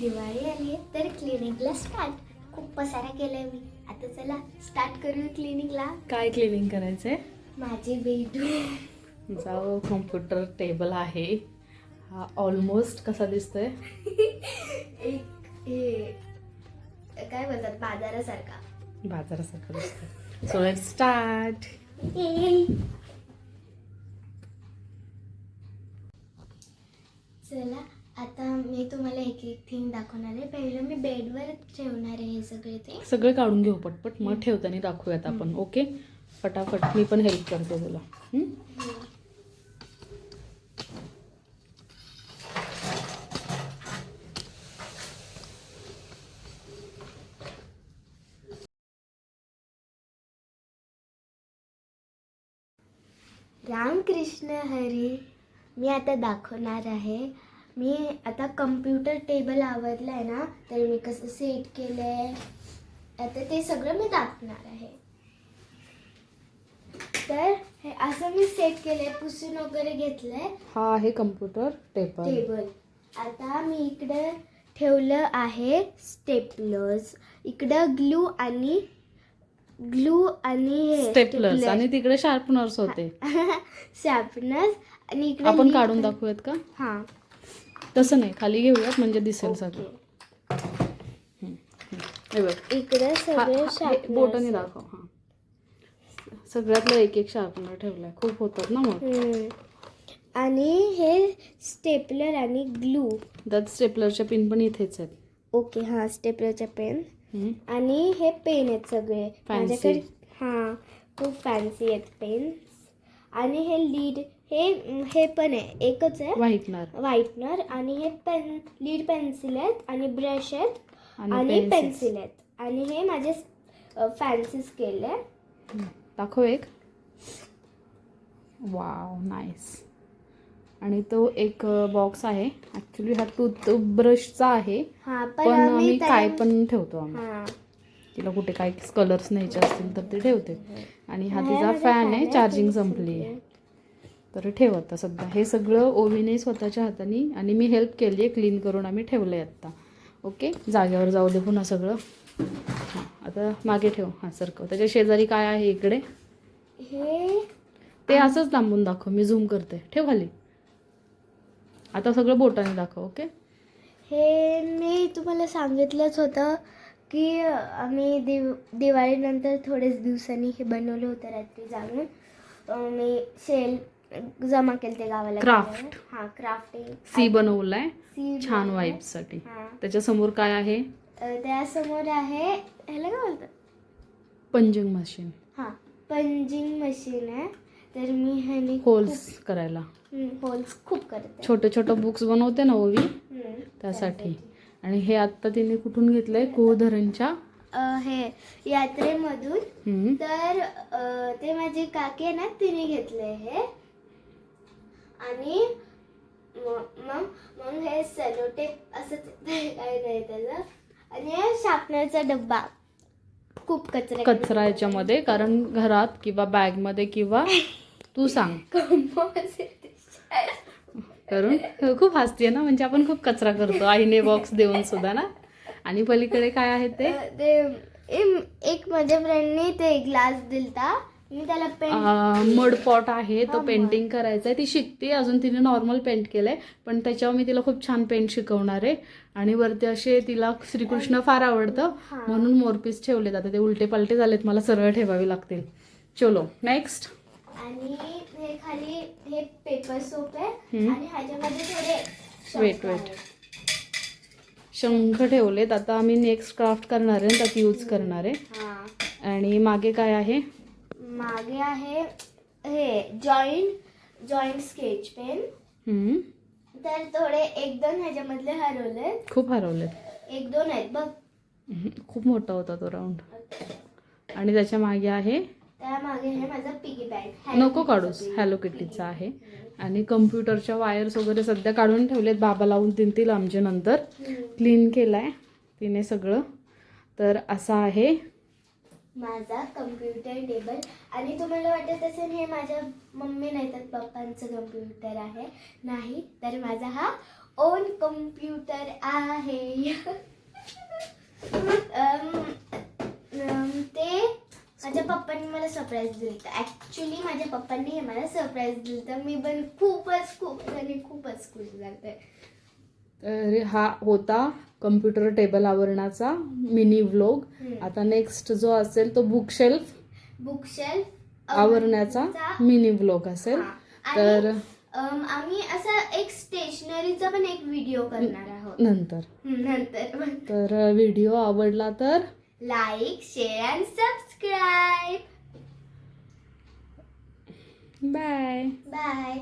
दिवाळी आली तर क्लिनिकला स्टार्ट. खूप पसारा केलाय मी. आता चला स्टार्ट करू क्लिनिकला. काय क्लिनिंग करायचंय? माझे बेडरूम. जाऊ. कॉम्प्युटर टेबल आहे हा. ऑलमोस्ट कसा दिसतोय? एक हे काय बोलतात बाजारासारखा. बाजारासारखं दिसतोय. So let's start. चला आता मी तुम्हाला एक एक थिंग दाखवणार आहे. पहिलं मी बेडवर ठेवणार आहे हे सगळे ते. सगळे काढून घेऊ पटपट, मग ठेवताना दाखवूयात आपण. ओके, फटाफट. मी पण हेल्प करते तुला. रामकृष्ण हरी. मी आता दाखवणार आहे. मी आता कम्प्युटर टेबल आवडलं आहे ना, तर मी कसं सेट केलं आहे आता ते सगळं मी दाखवणार आहे. तर हे असं मी सेट केलं आहे, पुसून वगैरे घेतलं आहे हा आहे कम्प्युटर टेबल. आता मी इकडं ठेवलं आहे स्टेपलर्स. इकडं ग्लू आणि स्टेपलर्स आणि तिकडे शार्पनर्स होते. शार्पनर्स आणि इकडे आपण काढून दाखवूयात का? हां तसं नाही, खाली घेऊयात म्हणजे दिसेल सगळं. हे बघ, इकडे सगळे बोटाने दाखव. हा, सगळ्यातलं एक एक शार्पनर ठेवलाय. खूप होतात ना मग. आणि हे स्टेपलर आणि ग्लू. त्यात स्टेपलरच्या पिन पण इथेच आहेत. ओके, हां स्टेपलरच्या पेन. आणि हे पेन आहेत सगळे माझ्याकडे. हां, खूप फॅन्सी आहेत पेन्स. आणि हे लीड हे पण आहे, एकच आहे व्हाईटनर. आणि हे लीड पेन्सिल आहेत आणि ब्रश आहेत आणि पेन्सिल आहेत. आणि हे माझे फॅन्सी स्केल आहे. दाखव एक. Wow, nice. आणि तो एक बॉक्स आहे. ऍक्च्युली हा टूथब्रशचा आहे, पण आम्ही काय पण ठेवतो आम्ही. तिला कुठे काय कलर्स न्यायचे असतील तर ते ठेवते. आणि हा तिचा फॅन आहे, चार्जिंग संपली आहे तर ठेव आता सध्या. हे सगळं ओवीने स्वतःच्या हाताने आणि मी हेल्प केली आहे, क्लीन करून आम्ही ठेवलं आहे आत्ता. ओके, जागेवर जाऊ दे पुन्हा सगळं. हां, आता मागे ठेव. हां, सरकव. त्याच्या शेजारी काय आहे इकडे ते असंच लांबून दाखव. मी झूम करते. ठेव खाली. आता सगळं बोटाने दाखव. ओके, हे मी तुम्हाला सांगितलंच होतं की आम्ही दिवाळीनंतर थोड्याच दिवसांनी हे बनवलं होतं रात्री जाऊन. मी शेल जमा केले ते गावाला. क्राफ्ट. हां, क्राफ्टिंग सी बनवलाय छान वाईब्स साठी. त्याच्यासमोर काय आहे? त्यासमोर आहे, ह्याला काय बोलतात, पंजिंग मशीन. हां, पंजिंग मशीन आहे. तर मी ह्याने होल्स करायला, होल्स खूप करते. छोटे छोटे बुक्स बनवते ना ओवी, त्यासाठी. आणि हे आत्ता तिने कुठून घेतलंय? कुळधरणच्या हे यात्रेमधून. तर ते माझी काकी आहे ना, तिने घेतलंय हे. आणि मग हे सेलोटेप असं काय नाही त्याचं. आणि हे शार्पनरचा डब्बा. खूप कचरा याच्यामध्ये, कारण घरात किंवा बॅगमध्ये किंवा तू सांग करून खूप हसते ना, म्हणजे आपण खूप कचरा करतो आईने बॉक्स देऊन सुद्धा ना. आणि पलीकडे काय आहे ते एक माझ्या फ्रेंडने ते ग्लास दिलता. मी त्याला मड पॉट आहे, तो पेंटिंग करायचा आहे. ती शिकते अजून. तिने नॉर्मल पेंट केलंय, पण त्याच्यावर मी तिला खूप छान पेंट शिकवणार आहे. आणि वरती असे तिला श्रीकृष्ण फार आवडतं म्हणून मोरपीस ठेवले जातात. ते उलटे पलटे झालेत, मला सरळ ठेवावे लागतील. चलो नेक्स्ट. आणि हे खाली हे पेपर सोप आहे. आणि ह्याच्यामध्ये थोडे वेट शंख ठेवलेत. आता आम्ही नेक्स्ट क्राफ्ट करणार आहे, त्यात यूज करणार आहे. आणि मागे काय आहे? मागे आहे हे जॉईंट स्केच पेन. तर थोडे 1-2 ह्याच्यामधले हरवले. खूप हरवले. 1-2 आहेत बघ. खूप मोठा होता तो राऊंड. आणि त्याच्या मागे आहे, त्यामागे हे माझा पिगी बँक. नको काढूस, हॅलो किटीचा आहे. आणि कम्प्युटरच्या वायर्स वगैरे सध्या काढून ठेवलेत. बाबा लावून देतील आमच्या नंतर. क्लीन केलाय तिने सगळं. तर असा आहे माझा कम्प्युटर टेबल. आणि तुम्हाला वाटत असेल हे माझ्या मम्मी नाही तर पप्पांचं कम्प्युटर आहे. नाही, तर माझा हा ओन कम्प्युटर आहे. ते माझ्या पप्पांनी मला सरप्राईज दिलं होतं. ॲक्च्युली माझ्या पप्पांनी हे मला सरप्राईज दिलं होतं. मी पण खूपच खुश झाले. तर हा होता कम्प्युटर टेबल आवरणाचा मिनी व्लॉग. आता नेक्स्ट जो असेल तो बुकशेल्फ आवरण्याचा मिनी व्लॉग असेल. तर आम्ही असा एक स्टेशनरीचा पण एक व्हिडिओ करणार आहोत नंतर. तर व्हिडिओ आवडला तर like, share and subscribe. Bye. Bye.